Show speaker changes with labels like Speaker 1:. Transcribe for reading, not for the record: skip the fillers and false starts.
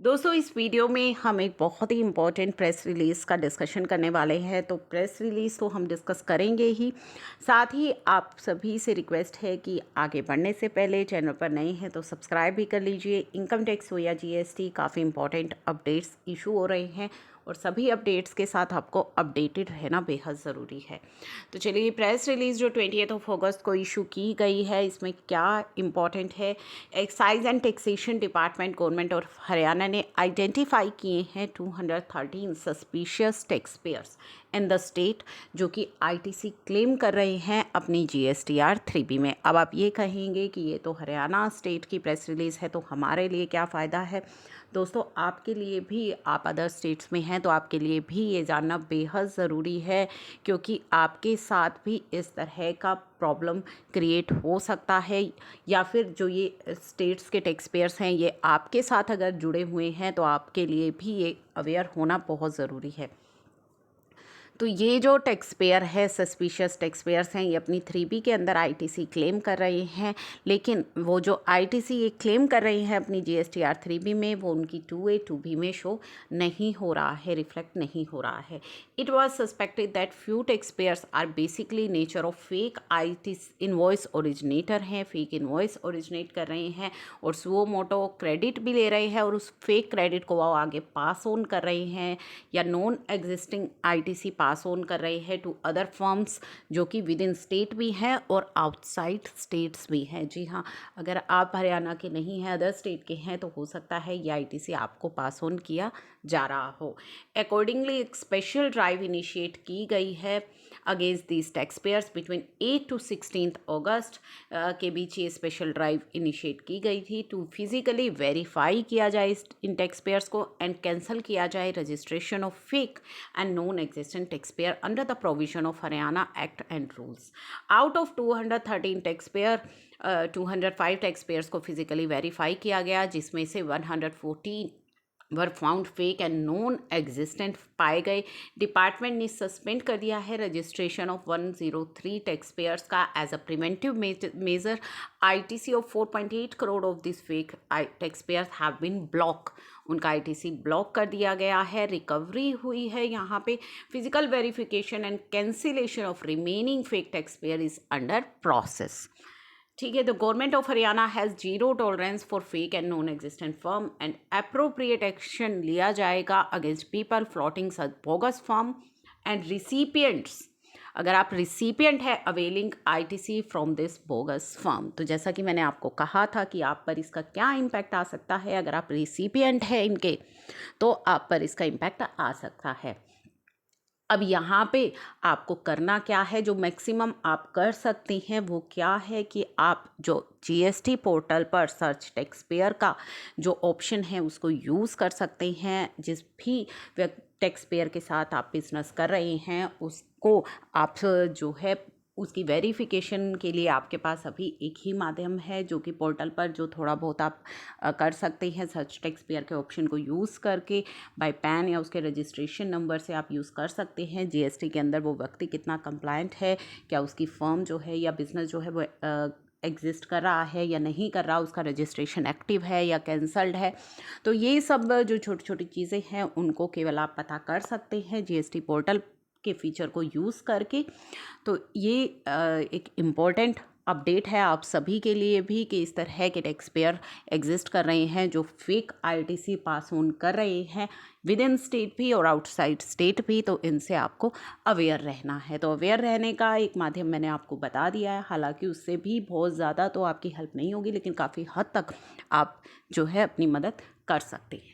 Speaker 1: दोस्तों इस वीडियो में हम एक बहुत ही इम्पोर्टेंट प्रेस रिलीज़ का डिस्कशन करने वाले हैं। तो प्रेस रिलीज़ तो हम डिस्कस करेंगे ही, साथ ही आप सभी से रिक्वेस्ट है कि आगे बढ़ने से पहले चैनल पर नए हैं तो सब्सक्राइब भी कर लीजिए। इनकम टैक्स हो या जीएसटी, काफ़ी इंपॉर्टेंट अपडेट्स इशू हो रहे हैं और सभी अपडेट्स के साथ आपको अपडेटेड रहना बेहद ज़रूरी है। तो चलिए, प्रेस रिलीज़ जो 20 अगस्त को इशू की गई है, इसमें क्या इम्पॉर्टेंट है। Excise and taxation department government और हरियाणा ने आइडेंटिफाई किए हैं 213 suspicious tax pairs in the state, जो कि आईटीसी क्लेम कर रहे हैं अपनी जीएसटीआर 3B में। अब आप ये कहेंगे कि ये तो हरियाणा स्टेट की प्रेस रिलीज़ है, तो हमारे लिए क्या फ़ायदा है। दोस्तों आपके लिए भी, आप अदर स्टेट्स में हैं तो आपके लिए भी ये जानना बेहद ज़रूरी है, क्योंकि आपके साथ भी इस तरह का प्रॉब्लम क्रिएट हो सकता है, या फिर जो ये स्टेट्स के टैक्स पेयर्स हैं ये आपके साथ अगर जुड़े हुए हैं तो आपके लिए भी ये अवेयर होना बहुत ज़रूरी है। तो ये जो टैक्स पेयर है, सस्पिशियस टैक्स पेयर्स हैं, ये अपनी 3B के अंदर आईटीसी क्लेम कर रहे हैं, लेकिन वो जो आईटीसी ये क्लेम कर रहे हैं अपनी जीएसटीआर 3B में, वो उनकी 2A 2B में शो नहीं हो रहा है, रिफ्लेक्ट नहीं हो रहा है। It was suspected that few taxpayers are basically nature of fake ITC invoice originator हैं, फेक इनवॉइस ओरिजिनेट कर रहे हैं और सुओ मोटो क्रेडिट भी ले रहे हैं और उस फेक क्रेडिट को वो आगे पास ऑन कर रहे हैं, या non existing ITC pass on कर रहे हैं टू अदर फर्म्स, जो कि विद इन स्टेट भी हैं और आउटसाइड स्टेट्स भी हैं। जी हाँ, अगर आप हरियाणा के नहीं हैं, अदर स्टेट के हैं, तो हो सकता है ये आईटीसी आपको पास ऑन किया जा रहा हो। अकॉर्डिंगली एक स्पेशल ड्राइव इनिशिएट की गई है against these tax payers between 8 to 16 अगस्त के बीच ये स्पेशल ड्राइव इनिशिएट की गई थी टू फिजिकली वेरीफाई किया जाए इन टैक्स पेयर्स को एंड कैंसिल किया जाए registration of fake and non existent taxpayer under the provision of Haryana act and rules. Out of 213 taxpayer 205 taxpayers को फिजिकली वेरीफाई किया गया, जिसमें से 114 were found fake and non existent पाए गए। Department ने सस्पेंड कर दिया है रजिस्ट्रेशन ऑफ 103 टैक्स पेयर्स का as a preventive measure. ITC of 4.8 crore of this fake tax payers have been block, उनका आईटीसी ब्लॉक कर दिया गया है। रिकवरी हुई है यहाँ पे। Physical verification and cancellation of remaining fake tax payer is under process. ठीक है, the government of Haryana has zero tolerance for fake and non existent firm and appropriate action लिया जाएगा against people floating such bogus firm and recipients, अगर आप recipient है availing ITC from this bogus firm. तो जैसा कि मैंने आपको कहा था कि आप पर इसका क्या इम्पैक्ट आ सकता है, अगर आप रिसिपिएंट है इनके तो आप पर इसका इम्पैक्ट आ सकता है। अब यहाँ पे आपको करना क्या है, जो मैक्सिमम आप कर सकते हैं वो क्या है कि आप जो जीएसटी पोर्टल पर सर्च टैक्स पेयर का जो ऑप्शन है उसको यूज़ कर सकते हैं। जिस भी टैक्स पेयर के साथ आप बिजनेस कर रहे हैं उसको आप जो है उसकी वेरिफिकेशन के लिए आपके पास अभी एक ही माध्यम है, जो कि पोर्टल पर जो थोड़ा बहुत आप कर सकते हैं सर्च टैक्स पेयर के ऑप्शन को यूज़ करके बाय पैन या उसके रजिस्ट्रेशन नंबर से आप यूज़ कर सकते हैं। जीएसटी के अंदर वो व्यक्ति कितना कंप्लायंट है, क्या उसकी फर्म जो है या बिज़नेस जो है वो एग्जिस्ट कर रहा है या नहीं कर रहा, उसका रजिस्ट्रेशन एक्टिव है या कैंसल्ड है। तो ये सब जो छोटी छोटी चीज़ें हैं उनको केवल आप पता कर सकते हैं जीएसटी पोर्टल के फीचर को यूज़ करके। तो ये एक इम्पॉर्टेंट अपडेट है आप सभी के लिए भी कि इस तरह के टैक्स पेयर एग्जिस्ट कर रहे हैं जो फेक आईटीसी पास ऑन कर रहे हैं विद इन स्टेट भी और आउटसाइड स्टेट भी। तो इनसे आपको अवेयर रहना है। तो अवेयर रहने का एक माध्यम मैंने आपको बता दिया है, हालांकि उससे भी बहुत ज़्यादा तो आपकी हेल्प नहीं होगी, लेकिन काफ़ी हद तक आप जो है अपनी मदद कर सकते हैं।